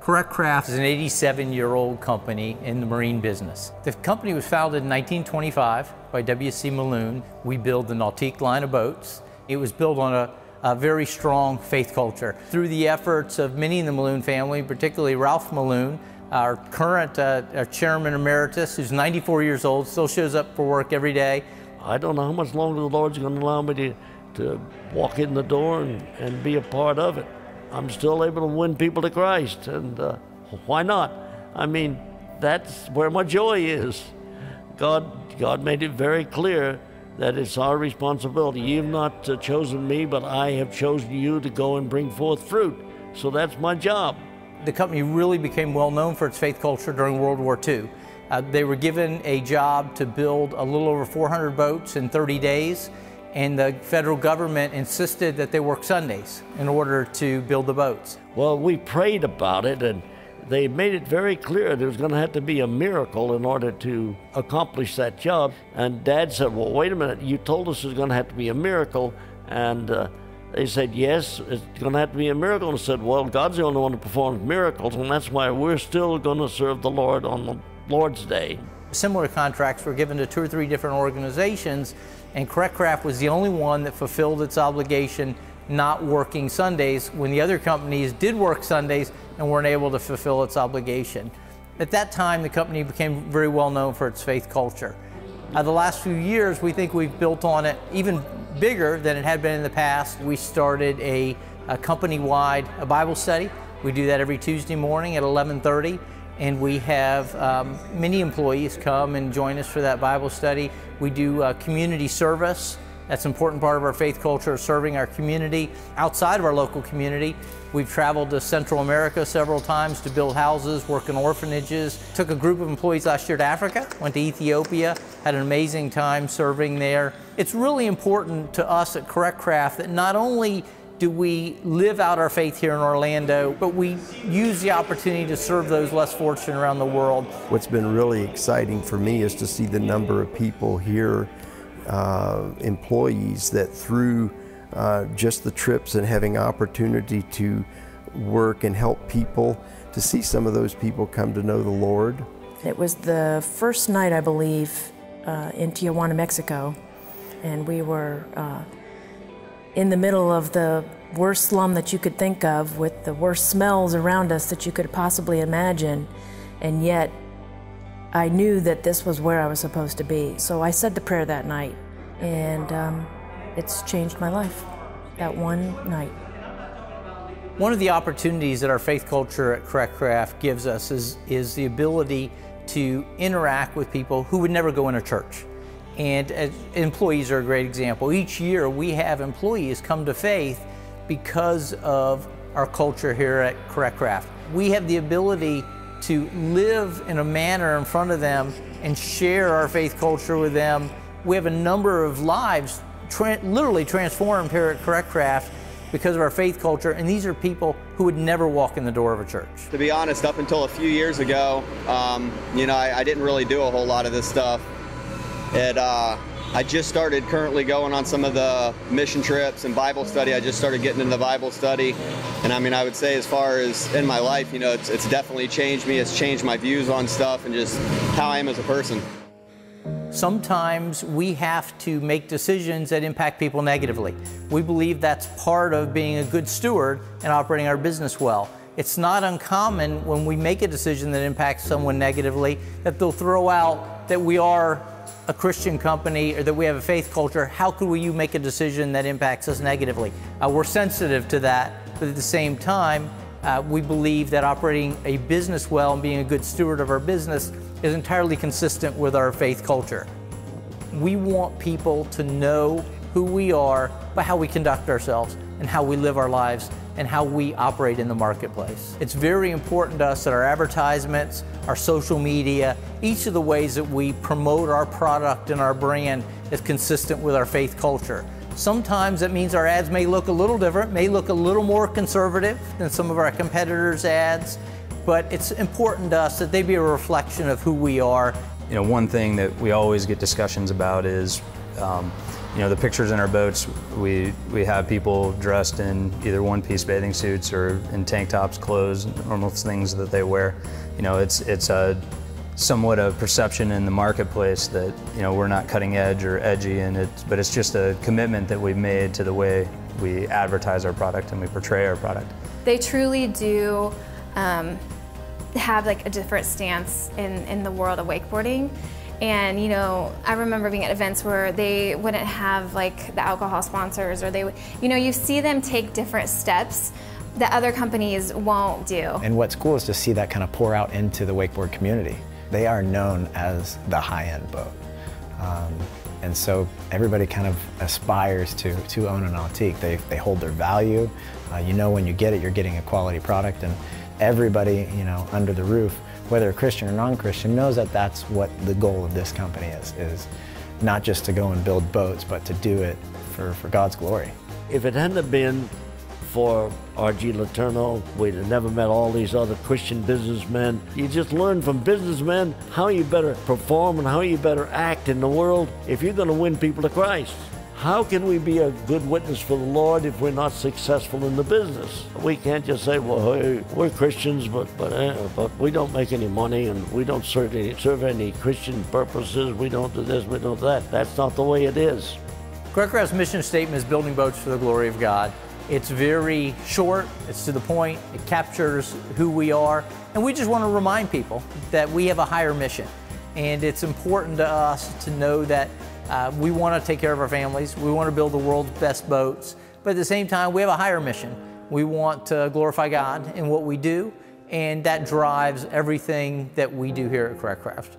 Correct Craft is an 87-year-old company in the marine business. The company was founded in 1925 by W.C. Maloon. We build the Nautique line of boats. It was built on a very strong faith culture. Through the efforts of many in the Maloon family, particularly Ralph Maloon, our current chairman emeritus, who's 94 years old, still shows up for work every day. I don't know how much longer the Lord's going to allow me to walk in the door and be a part of it. I'm still able to win people to Christ, and why not? I mean, that's where my joy is. God made it very clear that it's our responsibility. You've not chosen me, but I have chosen you to go and bring forth fruit. So that's my job. The company really became well known for its faith culture during World War II. They were given a job to build a little over 400 boats in 30 days. And the federal government insisted that they work Sundays in order to build the boats. Well, we prayed about it, and they made it very clear there was going to have to be a miracle in order to accomplish that job. And Dad said, well, wait a minute, you told us there's going to have to be a miracle. And they said, yes, it's going to have to be a miracle. And I said, well, God's the only one who performs miracles, and that's why we're still going to serve the Lord on the Lord's Day. Similar contracts were given to 2 or 3 different organizations, and Correct Craft was the only one that fulfilled its obligation not working Sundays when the other companies did work Sundays and weren't able to fulfill its obligation. At that time, the company became very well known for its faith culture. The last few years, we think we've built on it even bigger than it had been in the past. We started a company-wide Bible study. We do that every Tuesday morning at 11:30. And we have many employees come and join us for that Bible study. We do community service. That's an important part of our faith culture, serving our community outside of our local community. We've traveled to Central America several times to build houses, work in orphanages. Took a group of employees last year to Africa, went to Ethiopia, had an amazing time serving there. It's really important to us at Correct Craft that not only do we live out our faith here in Orlando, but we use the opportunity to serve those less fortunate around the world. What's been really exciting for me is to see the number of people here, employees that through just the trips and having opportunity to work and help people, to see some of those people come to know the Lord. It was the first night, I believe, in Tijuana, Mexico, and we were in the middle of the worst slum that you could think of, with the worst smells around us that you could possibly imagine, and yet I knew that this was where I was supposed to be. So I said the prayer that night, and it's changed my life, that one night. One of the opportunities that our faith culture at Correct Craft gives us is the ability to interact with people who would never go in a church. And employees are a great example. Each year we have employees come to faith because of our culture here at Correct Craft. We have the ability to live in a manner in front of them and share our faith culture with them. We have a number of lives literally transformed here at Correct Craft because of our faith culture, and these are people who would never walk in the door of a church. To be honest, up until a few years ago, I didn't really do a whole lot of this stuff. I just started currently going on some of the mission trips and Bible study. I just started getting into the Bible study. And I mean, I would say as far as in my life, it's definitely changed me. It's changed my views on stuff and just how I am as a person. Sometimes we have to make decisions that impact people negatively. We believe that's part of being a good steward and operating our business well. It's not uncommon when we make a decision that impacts someone negatively that they'll throw out that we are a Christian company or that we have a faith culture. How could you make a decision that impacts us negatively? We're sensitive to that, but at the same time, we believe that operating a business well and being a good steward of our business is entirely consistent with our faith culture. We want people to know who we are by how we conduct ourselves and how we live our lives and how we operate in the marketplace. It's very important to us that our advertisements, our social media, each of the ways that we promote our product and our brand is consistent with our faith culture. Sometimes that means our ads may look a little different, may look a little more conservative than some of our competitors' ads, but it's important to us that they be a reflection of who we are. One thing that we always get discussions about is You know, the pictures in our boats, we have people dressed in either one-piece bathing suits or in tank tops, clothes, normal things that they wear. You know, it's a somewhat a perception in the marketplace that, you know, we're not cutting edge or edgy, but it's just a commitment that we've made to the way we advertise our product and we portray our product. They truly do have like a different stance in the world of wakeboarding. And, you know, I remember being at events where they wouldn't have like the alcohol sponsors, or they would, you know, you see them take different steps that other companies won't do. And what's cool is to see that kind of pour out into the wakeboard community. They are known as the high-end boat. And so everybody kind of aspires to own a Nautique. They hold their value. You know, when you get it, you're getting a quality product, and everybody, you know, under the roof, whether a Christian or non-Christian, knows that that's what the goal of this company is not just to go and build boats, but to do it for God's glory. If it hadn't been for R.G. LeTourneau, we'd have never met all these other Christian businessmen. You just learn from businessmen how you better perform and how you better act in the world if you're going to win people to Christ. How can we be a good witness for the Lord if we're not successful in the business? We can't just say, well, hey, we're Christians, but we don't make any money, and we don't serve any Christian purposes. We don't do this, we don't do that. That's not the way it is. Craft's mission statement is building boats for the glory of God. It's very short, it's to the point, it captures who we are, and we just want to remind people that we have a higher mission. And it's important to us to know that we want to take care of our families, we want to build the world's best boats, but at the same time we have a higher mission. We want to glorify God in what we do, and that drives everything that we do here at Craft.